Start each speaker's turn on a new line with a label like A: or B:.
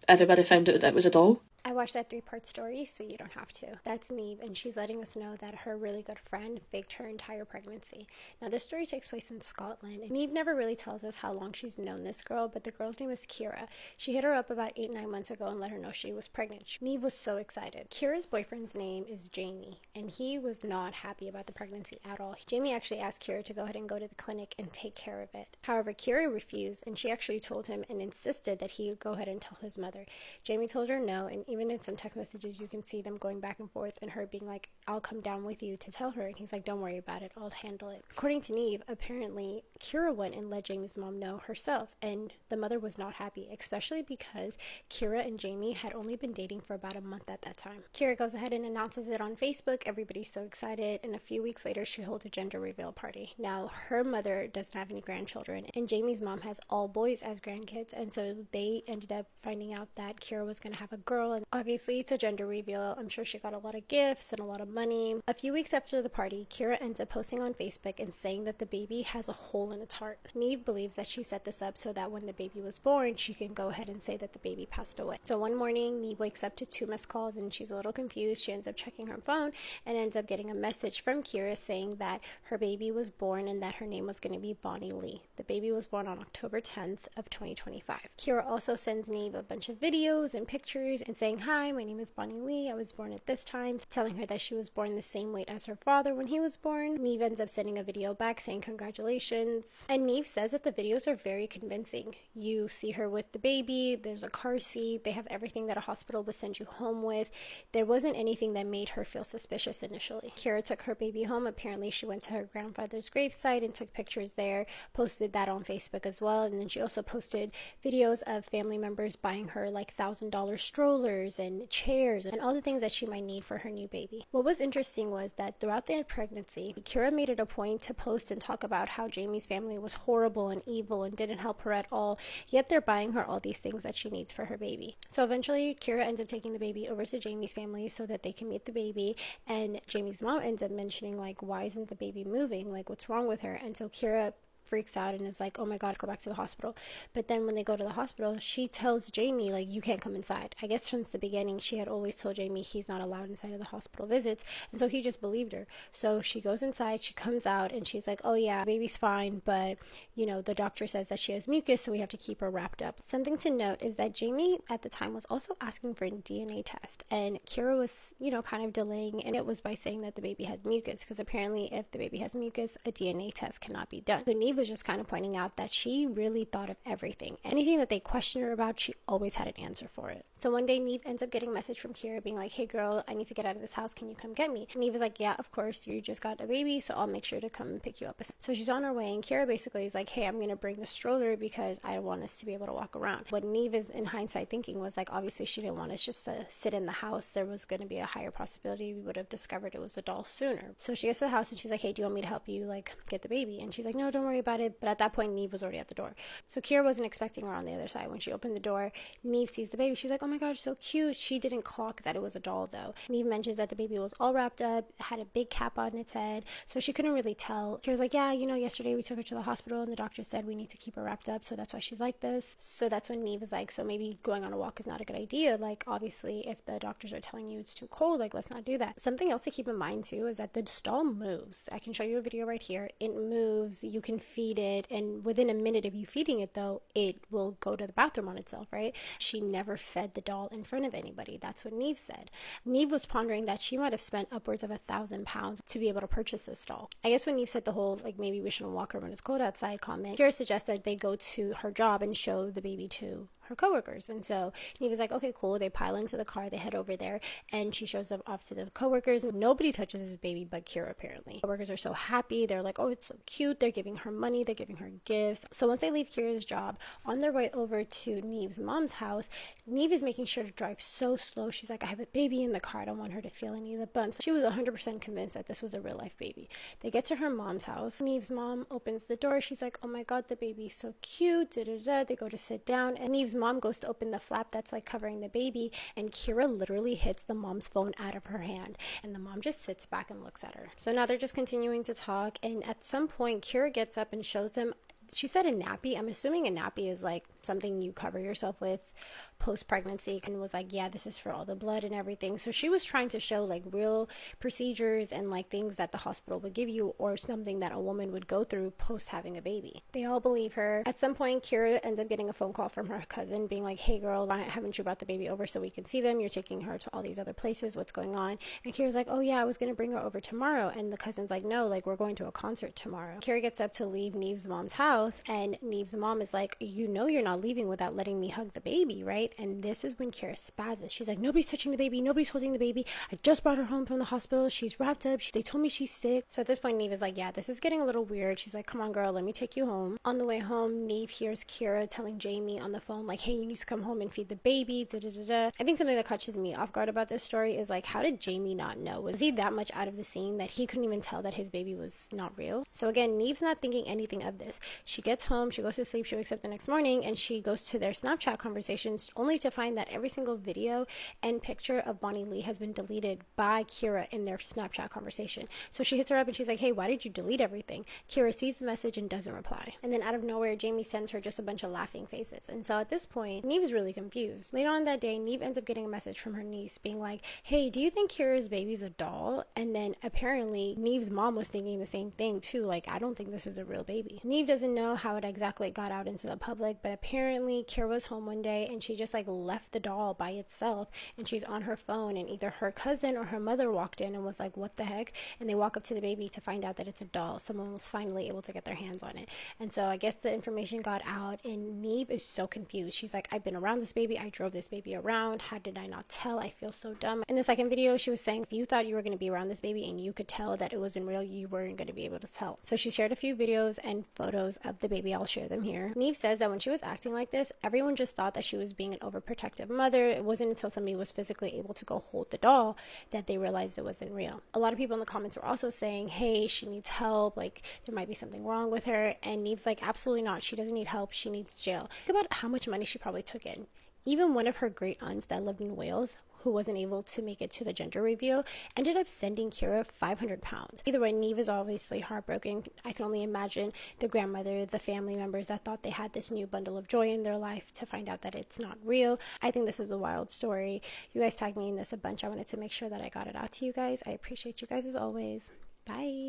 A: everybody found out that it was a doll.
B: I watched that 3-part story, so you don't have to. That's Neve, and she's letting us know that her really good friend faked her entire pregnancy. Now, this story takes place in Scotland, and Neve never really tells us how long she's known this girl, but the girl's name is Kira. She hit her up about 8-9 months ago and let her know she was pregnant. Neve was so excited. Kira's boyfriend's name is Jamie, and he was not happy about the pregnancy at all. Jamie actually asked Kira to go ahead and go to the clinic and take care of it. However, Kira refused, and she actually told him and insisted that he go ahead and tell his mother. Jamie told her no, and even in some text messages you can see them going back and forth and her being like, I'll come down with you to tell her, and he's like, don't worry about it, I'll handle it. According to Neve, apparently Kira went and let Jamie's mom know herself, and the mother was not happy, especially because Kira and Jamie had only been dating for about a month at that time. Kira goes ahead and announces it on Facebook. Everybody's so excited, and a few weeks later she holds a gender reveal party. Now, her mother doesn't have any grandchildren, and Jamie's mom has all boys as grandkids, and so they ended up finding out that Kira was going to have a girl, and obviously it's a gender reveal. I'm sure she got a lot of gifts and a lot of money. A few weeks after the party, Kira ends up posting on Facebook and saying that the baby has a hole in its heart. Neve believes that she set this up so that when the baby was born, she can go ahead and say that the baby passed away. So one morning, Neve wakes up to 2 missed calls and she's a little confused. She ends up checking her phone and ends up getting a message from Kira saying that her baby was born and that her name was going to be Bonnie Lee. The baby was born on October 10th of 2025. Kira also sends Neve a bunch of videos and pictures and saying, hi, my name is Bonnie Lee. I was born at this time, telling her that she was born the same weight as her father when he was born. Neve ends up sending a video back saying congratulations. And Neve says that the videos are very convincing. You see her with the baby, there's a car seat, they have everything that a hospital would send you home with. There wasn't anything that made her feel suspicious initially. Kira took her baby home. Apparently she went to her grandfather's gravesite and took pictures there, posted that on Facebook as well, and then she also posted videos of family members buying her like $1,000 strollers and chairs and all the things that she might need for her new baby. What was interesting was that throughout the pregnancy, Kira made it a point to post and talk about how Jamie's family was horrible and evil and didn't help her at all, yet they're buying her all these things that she needs for her baby. So eventually Kira ends up taking the baby over to Jamie's family so that they can meet the baby, and Jamie's mom ends up mentioning like, why isn't the baby moving, like what's wrong with her? And so Kira freaks out and is like, oh my god, let's go back to the hospital. But then when they go to the hospital, she tells Jamie like, you can't come inside. I guess since the beginning she had always told Jamie he's not allowed inside of the hospital visits, and so he just believed her. So she goes inside, she comes out, and she's like, oh yeah, baby's fine, but you know, the doctor says that she has mucus, so we have to keep her wrapped up. Something to note is that Jamie at the time was also asking for a DNA test, and Kira was, you know, kind of delaying, and it was by saying that the baby had mucus, because apparently if the baby has mucus, a DNA test cannot be done. So Neve was just kind of pointing out that she really thought of everything. Anything that they questioned her about, she always had an answer for it. So one day Neve ends up getting a message from Kira being like, hey girl, I need to get out of this house, can you come get me? And Neve was like, yeah, of course, you just got a baby, so I'll make sure to come and pick you up. So she's on her way, and Kira basically is like, hey, I'm gonna bring the stroller because I want us to be able to walk around. What Neve is in hindsight thinking was like, obviously she didn't want us just to sit in the house. There was going to be a higher possibility we would have discovered it was a doll sooner. So she gets to the house and she's like, hey, do you want me to help you like get the baby? And she's like, no, don't worry about it. But at that point Neve was already at the door, so Kira wasn't expecting her on the other side. When she opened the door, Neve sees the baby. She's like, oh my gosh, so cute. She didn't clock that it was a doll though. Neve mentions that the baby was all wrapped up, had a big cap on its head, so she couldn't really tell. Kira's like, yeah, you know, yesterday we took her to the hospital and the doctor said we need to keep her wrapped up, so that's why she's like this. So that's when Neve is like, so maybe going on a walk is not a good idea. Like, obviously if the doctors are telling you it's too cold, like let's not do that. Something else to keep in mind too is that the doll moves. I can show you a video right here. It moves, you can feed it, and within a minute of you feeding it though, it will go to the bathroom on itself, right? She never fed the doll in front of anybody. That's what Neve said. Neve was pondering that she might have spent upwards of £1,000 to be able to purchase this doll. I guess when Neve said the whole like, maybe we shouldn't walk her when it's cold outside comment, Kira suggested they go to her job and show the baby to her coworkers. And so Neve was like, okay, cool. They pile into the car, they head over there, and she shows up off to the coworkers. Nobody touches this baby but Kira apparently. Coworkers are so happy. They're like, oh, it's so cute. They're giving her money, they're giving her gifts. So once they leave Kira's job, on their way over to Neve's mom's house, Neve is making sure to drive so slow. She's like, I have a baby in the car, I don't want her to feel any of the bumps. She was 100% convinced that this was a real life baby. They get to her mom's house. Neve's mom opens the door. She's like, oh my god, the baby's so cute, da, da, da. They go to sit down, and Neve's mom goes to open the flap that's like covering the baby, and Kira literally hits the mom's phone out of her hand, and the mom just sits back and looks at her. So now they're just continuing to talk, and at some point Kira gets up and shows them, she said a nappy. I'm assuming a nappy is like something you cover yourself with, post-pregnancy and was like, yeah, this is for all the blood and everything. So she was trying to show like real procedures and like things that the hospital would give you, or something that a woman would go through post having a baby. They all believe her. At some point, Kira ends up getting a phone call from her cousin being like, hey girl, why haven't you brought the baby over so we can see them? You're taking her to all these other places. What's going on? And Kira's like, oh yeah, I was going to bring her over tomorrow. And the cousin's like, no, like we're going to a concert tomorrow. Kira gets up to leave Neve's mom's house, and Neve's mom is like, you know you're not leaving without letting me hug the baby, right? And this is when Kira spazzes. She's like, nobody's touching the baby. Nobody's holding the baby. I just brought her home from the hospital. She's wrapped up. They told me she's sick. So at this point, Neve is like, yeah, this is getting a little weird. She's like, come on, girl, let me take you home. On the way home, Neve hears Kira telling Jamie on the phone, like, hey, you need to come home and feed the baby. Da, da, da, da. I think something that catches me off guard about this story is like, how did Jamie not know? Was he that much out of the scene that he couldn't even tell that his baby was not real? So again, Neve's not thinking anything of this. She gets home, she goes to sleep, she wakes up the next morning, and she goes to their Snapchat conversations only to find that every single video and picture of Bonnie Lee has been deleted by Kira in their Snapchat conversation. So she hits her up and she's like, hey, why did you delete everything? Kira sees the message and doesn't reply. And then out of nowhere, Jamie sends her just a bunch of laughing faces. And so at this point, Neve is really confused. Later on that day, Neve ends up getting a message from her niece being like, hey, do you think Kira's baby's a doll? And then apparently Neve's mom was thinking the same thing too. Like, I don't think this is a real baby. Neve doesn't know how it exactly got out into the public, but apparently Kira was home one day and she just like left the doll by itself, and she's on her phone, and either her cousin or her mother walked in and was like, what the heck? And they walk up to the baby to find out that it's a doll. Someone was finally able to get their hands on it. And so I guess the information got out, and Neve is so confused. She's like, I've been around this baby. I drove this baby around. How did I not tell? I feel so dumb. In the second video, she was saying, if you thought you were going to be around this baby and you could tell that it wasn't real, you weren't going to be able to tell. So she shared a few videos and photos of the baby. I'll share them here. Neve says that when she was acting like this, everyone just thought that she was being an overprotective mother. It wasn't until somebody was physically able to go hold the doll that they realized it wasn't real. A lot of people in the comments were also saying, hey, she needs help, like there might be something wrong with her. And Neve's like, absolutely not. She doesn't need help. She needs jail. Think about how much money she probably took in. Even one of her great aunts that lived in Wales, who wasn't able to make it to the gender reveal, ended up sending Kira 500 pounds. Either way, Neve is obviously heartbroken. I can only imagine the grandmother, the family members that thought they had this new bundle of joy in their life to find out that it's not real. I think this is a wild story. You guys tagged me in this a bunch. I wanted to make sure that I got it out to you guys. I appreciate you guys as always. Bye.